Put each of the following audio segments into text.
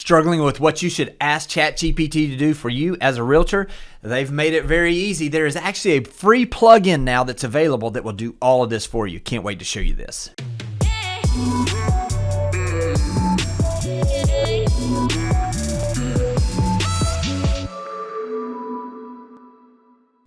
Struggling with what you should ask ChatGPT to do for you as a realtor? They've made it very easy. There is actually a free plugin now that's available that will do all of this for you. Can't wait to show you this.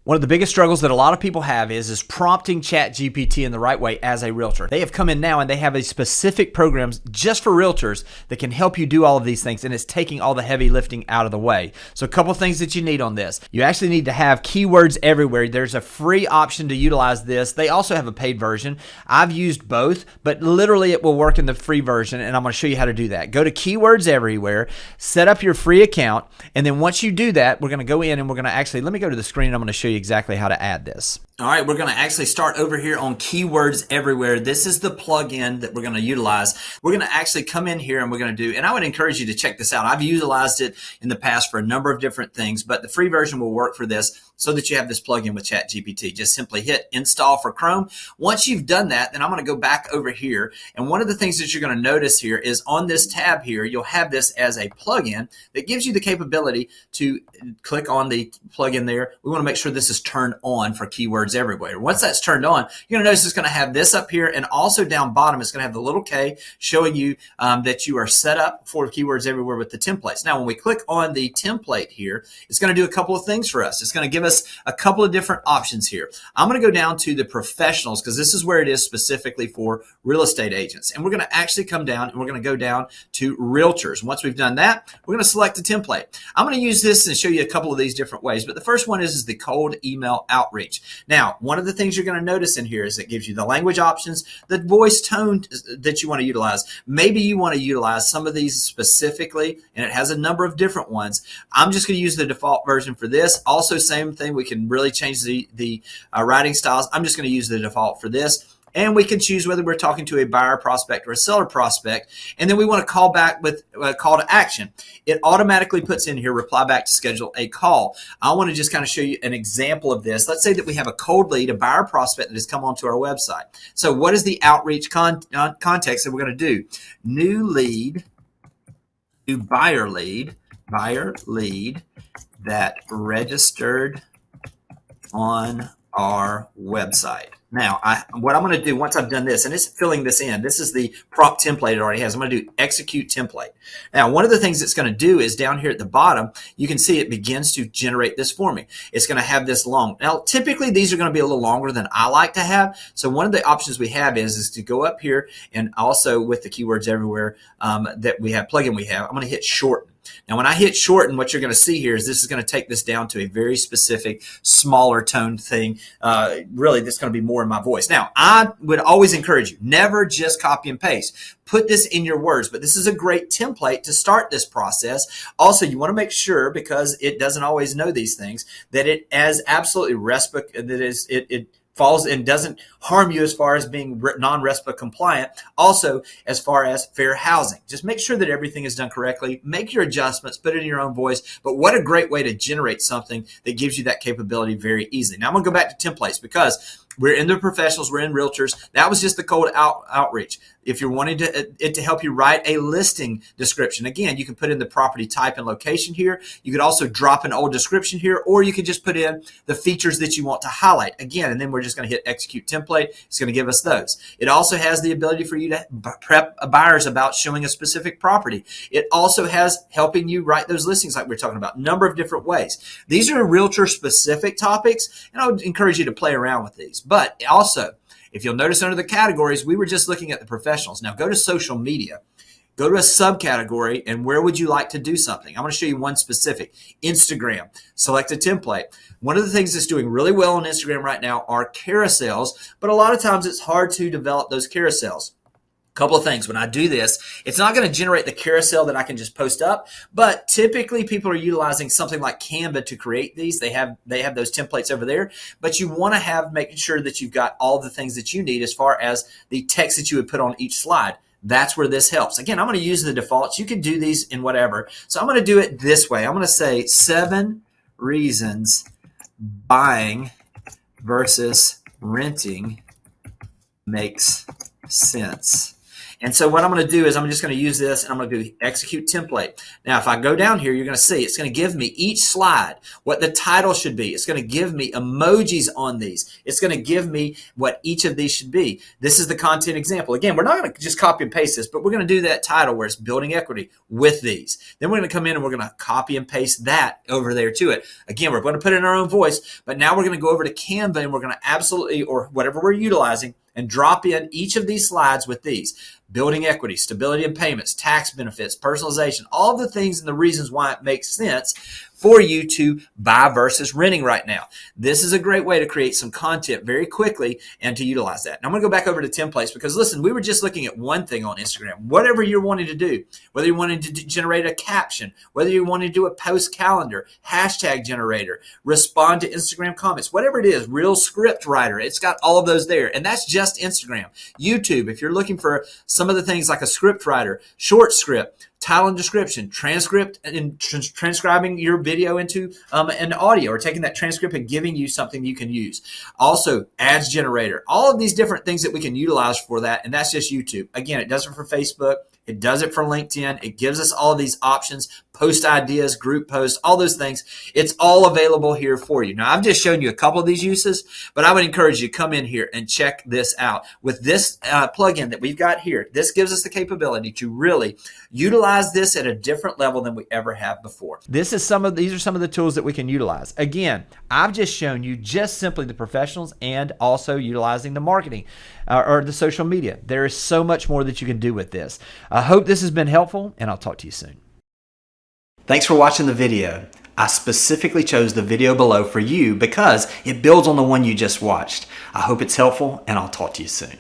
One of the biggest struggles that a lot of people have is prompting ChatGPT in the right way as a realtor. They have come in now and they have a specific programs just for realtors that can help you do all of these things, and it's taking all the heavy lifting out of the way. So a couple things that you need on this. You actually need to have keywords everywhere. There's a free option to utilize this. They also have a paid version. I've used both, but literally it will work in the free version, and I'm going to show you how to do that. Go to keywords everywhere, set up your free account, and then once you do that, we're going to go in and we're going to actually, let me go to the screen and I'm going to show you exactly how to add this. All right, we're going to actually start over here on Keywords Everywhere. This is the plugin that we're going to utilize. We're going to actually come in here and we're going to do, and I would encourage you to check this out. I've utilized it in the past for a number of different things, but the free version will work for this so that you have this plugin with ChatGPT. Just simply hit install for Chrome. Once you've done that, then I'm going to go back over here. And one of the things that you're going to notice here is on this tab here, you'll have this as a plugin that gives you the capability to click on the plugin there. We want to make sure this is turned on for Keywords Everywhere. Once that's turned on, you're going to notice it's going to have this up here, and also down bottom, it's going to have the little K showing you that you are set up for Keywords Everywhere with the templates. Now, when we click on the template here, it's going to do a couple of things for us. It's going to give us a couple of different options here. I'm going to go down to the professionals because this is where it is specifically for real estate agents. And we're going to actually come down and we're going to go down to realtors. Once we've done that, we're going to select the template. I'm going to use this and show you a couple of these different ways. But the first one is the cold email outreach. Now, one of the things you're going to notice in here is it gives you the language options, the voice tone that you want to utilize. Maybe you want to utilize some of these specifically, and it has a number of different ones. I'm just going to use the default version for this. Also, same thing. We can really change the writing styles. I'm just going to use the default for this. And we can choose whether we're talking to a buyer prospect or a seller prospect. And then we want to call back with a call to action. It automatically puts in here, reply back to schedule a call. I want to just kind of show you an example of this. Let's say that we have a cold lead, a buyer prospect that has come onto our website. So what is the outreach context that we're going to do? New lead, new buyer lead that registered on our website. Now, what I'm going to do once I've done this, and it's filling this in, this is the prompt template it already has. I'm going to do execute template. Now, one of the things it's going to do is down here at the bottom, you can see it begins to generate this for me. It's going to have this long. Now, typically, these are going to be a little longer than I like to have. So one of the options we have is to go up here, and also with the Keywords Everywhere that we have, plugin we have, I'm going to hit shorten. Now, when I hit shorten, what you're going to see here is this is going to take this down to a very specific, smaller toned thing. Really, this is going to be more in my voice. Now, I would always encourage you, never just copy and paste. Put this in your words, but this is a great template to start this process. Also, you want to make sure, because it doesn't always know these things, that it has absolutely it falls and doesn't harm you as far as being non-RESPA compliant. Also, as far as fair housing, just make sure that everything is done correctly. Make your adjustments, put it in your own voice. But what a great way to generate something that gives you that capability very easily. Now, I'm going to go back to templates because we're in the professionals, we're in realtors. That was just the cold outreach. If you're wanting it to help you write a listing description, again, you can put in the property type and location here. You could also drop an old description here, or you could just put in the features that you want to highlight. Again, and then we're just going to hit execute template. It's going to give us those. It also has the ability for you to prep buyers about showing a specific property. It also has helping you write those listings like we're talking about, number of different ways. These are realtor specific topics, and I would encourage you to play around with these. But also, if you'll notice under the categories, we were just looking at the professionals. Now go to social media, go to a subcategory, and where would you like to do something? I'm going to show you one specific, Instagram. Select a template. One of the things that's doing really well on Instagram right now are carousels, but a lot of times it's hard to develop those carousels. Couple of things. When I do this, it's not going to generate the carousel that I can just post up, but typically people are utilizing something like Canva to create these. They have those templates over there, but you want to making sure that you've got all the things that you need as far as the text that you would put on each slide. That's where this helps. Again, I'm going to use the defaults. You can do these in whatever. So I'm going to do it this way. I'm going to say 7 reasons buying versus renting makes sense. And so what I'm going to do is I'm just going to use this, and I'm going to do execute template. Now, if I go down here, you're going to see it's going to give me each slide what the title should be. It's going to give me emojis on these. It's going to give me what each of these should be. This is the content example. Again, we're not going to just copy and paste this, but we're going to do that title where it's building equity with these. Then we're going to come in and we're going to copy and paste that over there to it. Again, we're going to put it in our own voice, but now we're going to go over to Canva and we're going to absolutely, or whatever we're utilizing, and drop in each of these slides with these. Building equity, stability and payments, tax benefits, personalization, all the things and the reasons why it makes sense for you to buy versus renting right now. This is a great way to create some content very quickly and to utilize that. Now I'm going to go back over to templates because listen, we were just looking at one thing on Instagram. Whatever you're wanting to do, whether you're wanting to generate a caption, whether you want to do a post calendar, hashtag generator, respond to Instagram comments, whatever it is, real script writer, it's got all of those there. And that's just Instagram. YouTube, if you're looking for some of the things like a script writer, short script, title and description, transcript, and transcribing your video into an audio, or taking that transcript and giving you something you can use. Also, ads generator, all of these different things that we can utilize for that, and that's just YouTube. Again, it does it for Facebook. It does it for LinkedIn. It gives us all these options, post ideas, group posts, all those things. It's all available here for you. Now, I've just shown you a couple of these uses, but I would encourage you to come in here and check this out. With this plugin that we've got here, this gives us the capability to really utilize this at a different level than we ever have before. These are some of the tools that we can utilize. Again, I've just shown you just simply the professionals and also utilizing the marketing or the social media. There is so much more that you can do with this. I hope this has been helpful, and I'll talk to you soon. Thanks for watching the video. I specifically chose the video below for you because it builds on the one you just watched. I hope it's helpful, and I'll talk to you soon.